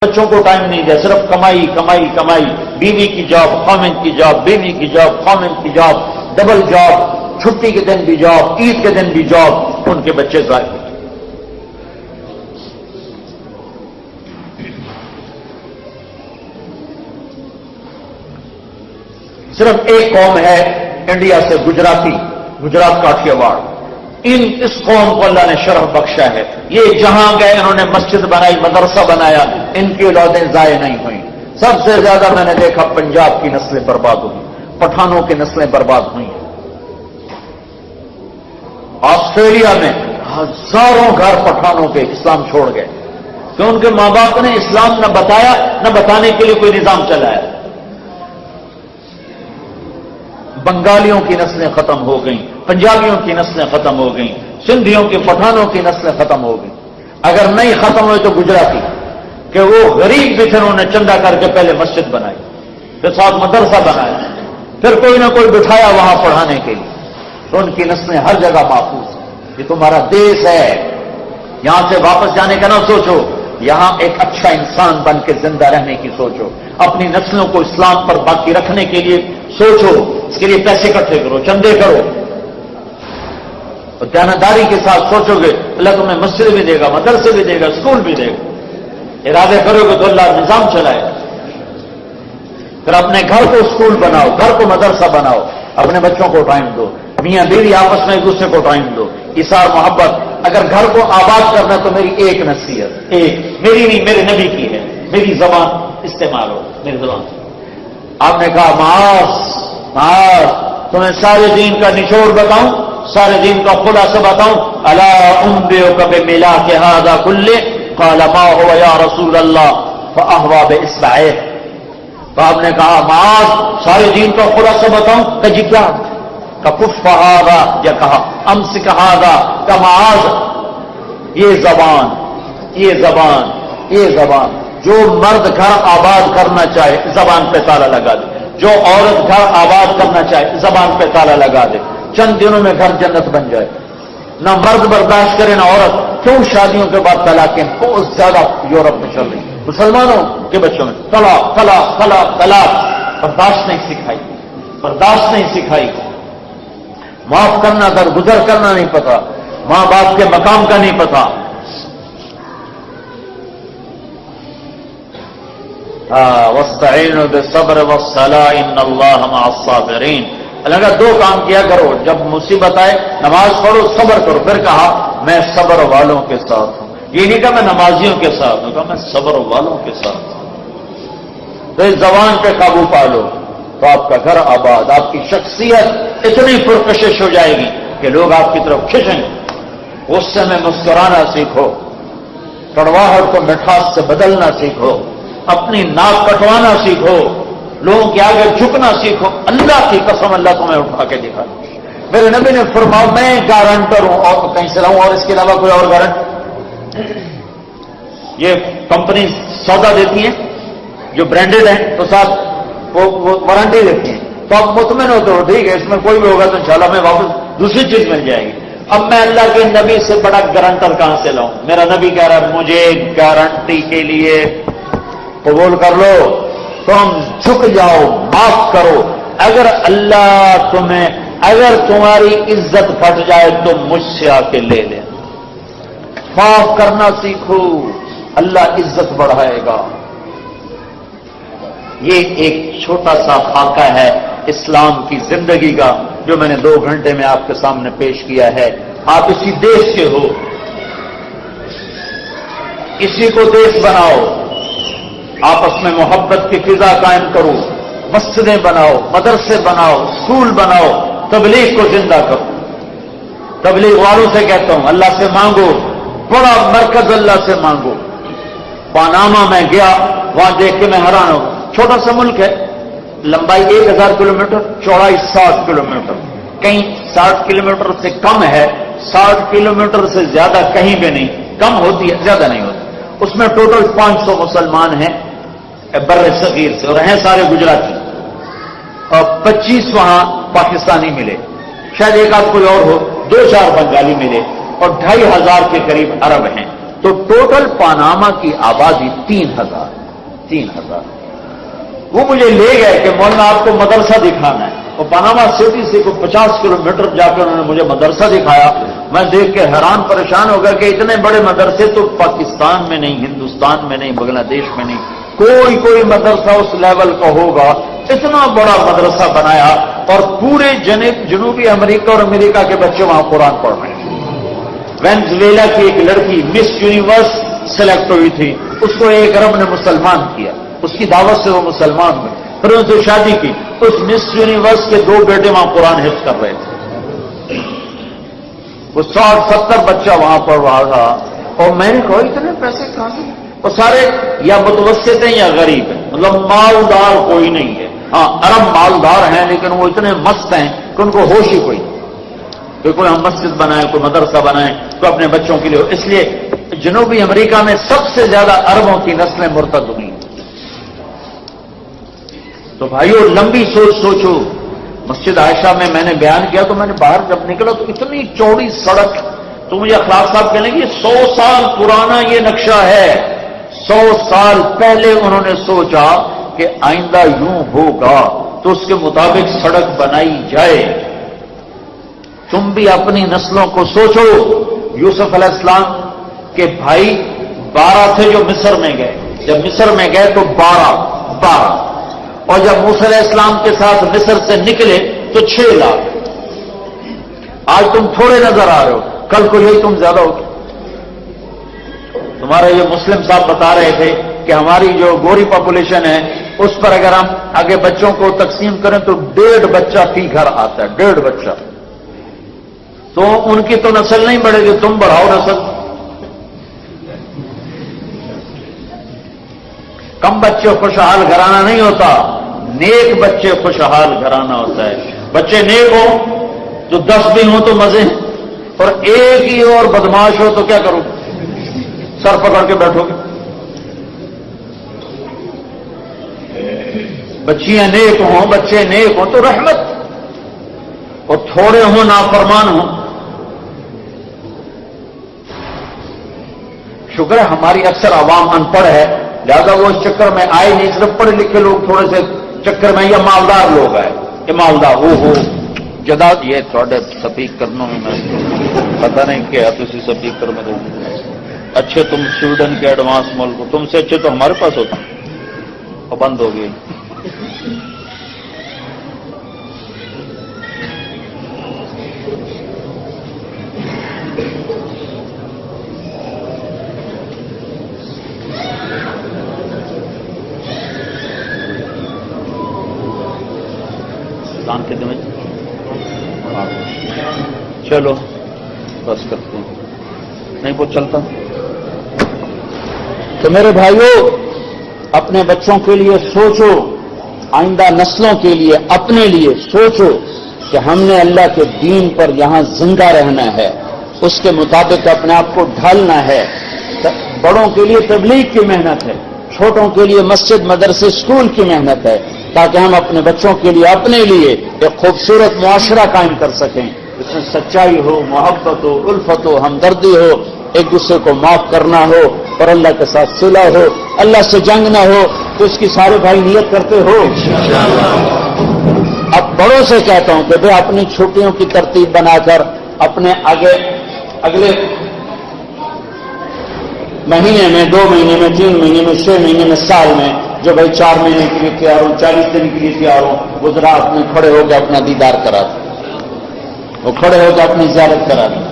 بچوں کو ٹائم نہیں دیا، صرف کمائی کمائی کمائی، بیوی کی جاب، خامند کی جاب، بیوی کی جاب، خامند کی جاب، ڈبل جاب، چھٹی کے دن بھی جاب، عید کے دن بھی جاب، ان کے بچے ضائع. صرف ایک قوم ہے انڈیا سے، گجراتی، گجرات کاٹھیا واڑ. اس قوم کو اللہ نے شرف بخشا ہے. یہ جہاں گئے انہوں نے مسجد بنائی، مدرسہ بنایا، ان کی اولادیں ضائع نہیں ہوئیں. سب سے زیادہ میں نے دیکھا پنجاب کی نسلیں برباد ہوئی، پٹھانوں کی نسلیں برباد ہوئی. آسٹریلیا میں ہزاروں گھر پٹھانوں کے اسلام چھوڑ گئے کہ ان کے ماں باپ نے اسلام نہ بتایا، نہ بتانے کے لیے کوئی نظام چلایا. بنگالیوں کی نسلیں ختم ہو گئیں، پنجابیوں کی نسلیں ختم ہو گئیں، سندھیوں کی، پٹھانوں کی نسلیں ختم ہو گئیں. اگر نہیں ختم ہوئے تو گجراتی، کہ وہ غریب بھی تھے، انہوں نے چندہ کر کے پہلے مسجد بنائی، پھر ساتھ مدرسہ بنایا، پھر کوئی نہ کوئی بٹھایا وہاں پڑھانے کے لیے. تو ان کی نسلیں ہر جگہ محفوظ ہیں. یہ تمہارا دیش ہے، یہاں سے واپس جانے کا نہ سوچو، یہاں ایک اچھا انسان بن کے زندہ رہنے کی سوچو، اپنی نسلوں کو اسلام پر باقی رکھنے کے لیے سوچو. اس کے لیے پیسے اکٹھے کرو، چندے کرو، اور دیانتداری کے ساتھ سوچو گے اللہ تمہیں مسجد بھی دے گا، مدرسے بھی دے گا، اسکول بھی دے گا. ارادے کرو گے تو اللہ نظام چلائے گا. پھر اپنے گھر کو اسکول بناؤ، گھر کو مدرسہ بناؤ، اپنے بچوں کو ٹائم دو، میاں بیوی آپس میں ایک دوسرے کو ٹائم دو، ایثار محبت. اگر گھر کو آباد کرنا تو میری ایک نصیحت، ایک میری نہیں، میرے نبی کی ہے، میری زبان استعمال ہو، میری زبان. آپ نے کہا معاذ معاذ، تمہیں سارے دین کا نچوڑ بتاؤں، سارے دین کا خلاصہ بتاؤں. الا انبئک بملاک ھذا کلہ، قال ما هو یا رسول اللہ، فاہوى باصبعہ. تو آپ نے کہا معاذ سارے دین کا خلاصہ بتاؤں، کہ جی کیا؟ کہ کف ھذا، یا کہا امسک ھذا، کہ معاذ یہ زبان، یہ زبان، یہ زبان. جو مرد گھر آباد کرنا چاہے زبان پہ تالا لگا دے، جو عورت گھر آباد کرنا چاہے زبان پہ تالا لگا دے. چند دنوں میں گھر جنت بن جائے. نہ مرد برداشت کرے نہ عورت. کیوں شادیوں کے بعد طلاقیں بہت زیادہ یورپ میں چل رہی ہیں، مسلمانوں کے بچوں میں طلاق طلاق طلاق طلاق. برداشت نہیں سکھائی، برداشت نہیں سکھائی. معاف کرنا، درگزر کرنا نہیں پتا، ماں باپ کے مقام کا نہیں پتا. وَاسْتَعِينُوا بِالصَّبْرِ وَالصَّلَاةِ إِنَّ اللَّهَ مَعَ الصَّابِرِينَ. اللہ کا دو کام کیا کرو، جب مصیبت آئے نماز پڑھو، صبر کرو. پھر کہا میں صبر والوں کے ساتھ ہوں. یہ نہیں کہا میں نمازیوں کے ساتھ ہوں، کہا میں صبر والوں کے ساتھ ہوں. تو اس زبان پہ قابو پالو تو آپ کا گھر آباد، آپ کی شخصیت اتنی پرکشش ہو جائے گی کہ لوگ آپ کی طرف کھنچیں. غصے میں مسکرانا سیکھو، کڑواہٹ کو مٹھاس سے بدلنا سیکھو، اپنی ناک کٹوانا سیکھو، لوگوں کے آگے جھکنا سیکھو. اللہ کی قسم اللہ تمہیں اٹھا کے دکھا. میرے نبی نے فرمایا میں گارنٹر ہوں، اور کہیں سے لاؤں اور اس کے علاوہ کوئی اور گارنٹ. یہ کمپنی سودا دیتی ہیں جو برانڈیڈ ہیں تو ساتھ وہ وارنٹی دیتی ہیں، تو آپ مطمئن ہوتے ہو ٹھیک ہے اس میں کوئی بھی ہوگا تو انشاءاللہ میں واپس دوسری چیز مل جائے گی. اب میں اللہ کے نبی سے بڑا گارنٹر کہاں سے لاؤں؟ میرا نبی کہہ رہا ہے مجھے گارنٹی کے لیے قبول کر لو، تم جھک جاؤ، معاف کرو. اگر اللہ تمہیں، اگر تمہاری عزت پھٹ جائے تو مجھ سے آ کے لے لیں. معاف کرنا سیکھو، اللہ عزت بڑھائے گا. یہ ایک چھوٹا سا خاکہ ہے اسلام کی زندگی کا جو میں نے 2 گھنٹے میں آپ کے سامنے پیش کیا ہے. آپ اسی دیش کے ہو، اسی کو دیش بناؤ، آپس میں محبت کی فضا قائم کرو، مسجدیں بناؤ، مدرسے بناؤ، اسکول بناؤ، تبلیغ کو زندہ کرو. تبلیغ والوں سے کہتا ہوں اللہ سے مانگو، بڑا مرکز اللہ سے مانگو. پاناما میں گیا، وہاں دیکھ کے میں حیران ہوں. چھوٹا سا ملک ہے، لمبائی 1000 کلومیٹر، چوڑائی 60 کلومیٹر، کہیں 60 کلومیٹر سے کم ہے، 60 کلومیٹر سے زیادہ کہیں بھی نہیں. کم ہوتی ہے، زیادہ نہیں ہوتی. اس میں ٹوٹل 500 مسلمان ہیں بر صغیر سے، اور ہیں سارے گجراتی، اور 25 وہاں پاکستانی ملے، شاید ایک آدھ کوئی اور ہو، 2-4 بنگالی ملے، اور 2500 کے قریب عرب ہیں. تو ٹوٹل پاناما کی آبادی 3,000 وہ مجھے لے گئے کہ مولانا آپ کو مدرسہ دکھانا ہے، اور پاناما سٹی سے کوئی 50 کلومیٹر جا کر انہوں نے مجھے مدرسہ دکھایا. میں دیکھ کے حیران پریشان ہو گیا کہ اتنے بڑے مدرسے تو پاکستان میں نہیں، ہندوستان میں نہیں، بنگلہ دیش میں نہیں، کوئی مدرسہ اس لیول کا ہوگا. اتنا بڑا مدرسہ بنایا اور پورے جنوبی امریکہ اور امریکہ کے بچے وہاں قرآن پڑھ رہے ہیں. وینزویلا کی ایک لڑکی مس یونیورس سلیکٹ ہوئی تھی، اس کو ایک عرب نے مسلمان کیا، اس کی دعوت سے وہ مسلمان ہوئے، پھر انہوں نے شادی کی. اس مس یونیورس کے 2 بیٹے وہاں قرآن حفظ کر رہے تھے. وہ 60-70 بچہ وہاں پڑھ رہا تھا. اور میں نے کہا اتنے پیسے کہاں سے؟ وہ سارے یا متوسط ہیں یا غریب ہیں، مطلب مالدار کوئی نہیں ہے. ہاں عرب مالدار ہیں لیکن وہ اتنے مست ہیں کہ ان کو ہوش ہی کوئی نہیں کہ کوئی ہم مسجد بنائیں، کوئی مدرسہ بنائیں، کوئی اپنے بچوں کے لیے. اس لیے جنوبی امریکہ میں سب سے زیادہ عربوں کی نسلیں مرتد ہوئی. تو بھائیو لمبی سوچو. مسجد عائشہ میں نے بیان کیا تو میں نے باہر جب نکلا تو اتنی چوڑی سڑک، تو مجھے اخلاق صاحب کہنے کہ 100 سال پرانا یہ نقشہ ہے. 100 سال پہلے انہوں نے سوچا کہ آئندہ یوں ہوگا تو اس کے مطابق سڑک بنائی جائے. تم بھی اپنی نسلوں کو سوچو. یوسف علیہ السلام کے بھائی 12 تھے جو مصر میں گئے، جب مصر میں گئے تو 12 اور جب موسیٰ علیہ السلام کے ساتھ مصر سے نکلے تو 6 لاکھ. آج تم تھوڑے نظر آ رہے ہو، کل کو یہی تم زیادہ ہوگے. تمہارا یہ مسلم صاحب بتا رہے تھے کہ ہماری جو گوری پاپولیشن ہے اس پر اگر ہم آگے بچوں کو تقسیم کریں تو 1.5 بچہ فی گھر آتا ہے، 1.5 بچہ. تو ان کی تو نسل نہیں بڑھے گی، تم بڑھاؤ نسل. کم بچے خوشحال گھرانہ نہیں ہوتا، نیک بچے خوشحال گھرانہ ہوتا ہے. بچے نیک ہوں تو 10 بھی ہوں تو مزے ہیں، اور ایک ہی اور بدماش ہو تو کیا کرو، سر پکڑ کے بیٹھو گے. بچیاں نیک ہوں، بچے نیک ہوں تو رحمت، اور تھوڑے ہوں نافرمان ہوں. شکر ہے ہماری اکثر عوام ان پڑھ ہے، لہذا وہ اس چکر میں آئے نہیں. صرف پڑھے لکھے لوگ تھوڑے سے چکر میں، یا مالدار لوگ آئے کہ مالدار ہو جدا یہ تھوڑے سپیک کرنے میں پتہ نہیں کیا تھی سپیکر میں دو اچھے تم سویڈن کے ایڈوانس ملک ہو، تم سے اچھے تو ہمارے پاس ہوتا اور بند ہو گئی. کے دن چلو بس کرتے ہیں، نہیں وہ چلتا. تو میرے بھائیوں اپنے بچوں کے لیے سوچو، آئندہ نسلوں کے لیے، اپنے لیے سوچو کہ ہم نے اللہ کے دین پر یہاں زندہ رہنا ہے، اس کے مطابق اپنے آپ کو ڈھالنا ہے. بڑوں کے لیے تبلیغ کی محنت ہے، چھوٹوں کے لیے مسجد مدرسے اسکول کی محنت ہے، تاکہ ہم اپنے بچوں کے لیے، اپنے لیے ایک خوبصورت معاشرہ قائم کر سکیں، جس میں سچائی ہو، محبت ہو، الفت ہو، ہمدردی ہو، ایک دوسرے کو معاف کرنا ہو، اور اللہ کے ساتھ صلح ہو، اللہ سے جنگ نہ ہو. تو اس کی سارے بھائی نیت کرتے ہو. اب بڑوں سے کہتا ہوں کہ بھائی اپنی چھٹیوں کی ترتیب بنا کر اپنے اگلے مہینے میں، 2 مہینے میں، 3 مہینے میں، 6 مہینے میں، سال میں، جو بھائی 4 مہینے کے لیے تیار ہوں، 40 دن کے لیے تیار ہوں، وہ ذرا اپنے کھڑے ہو کے اپنا دیدار کرا دیں، وہ کھڑے ہو کے اپنی زیارت کرا دیں.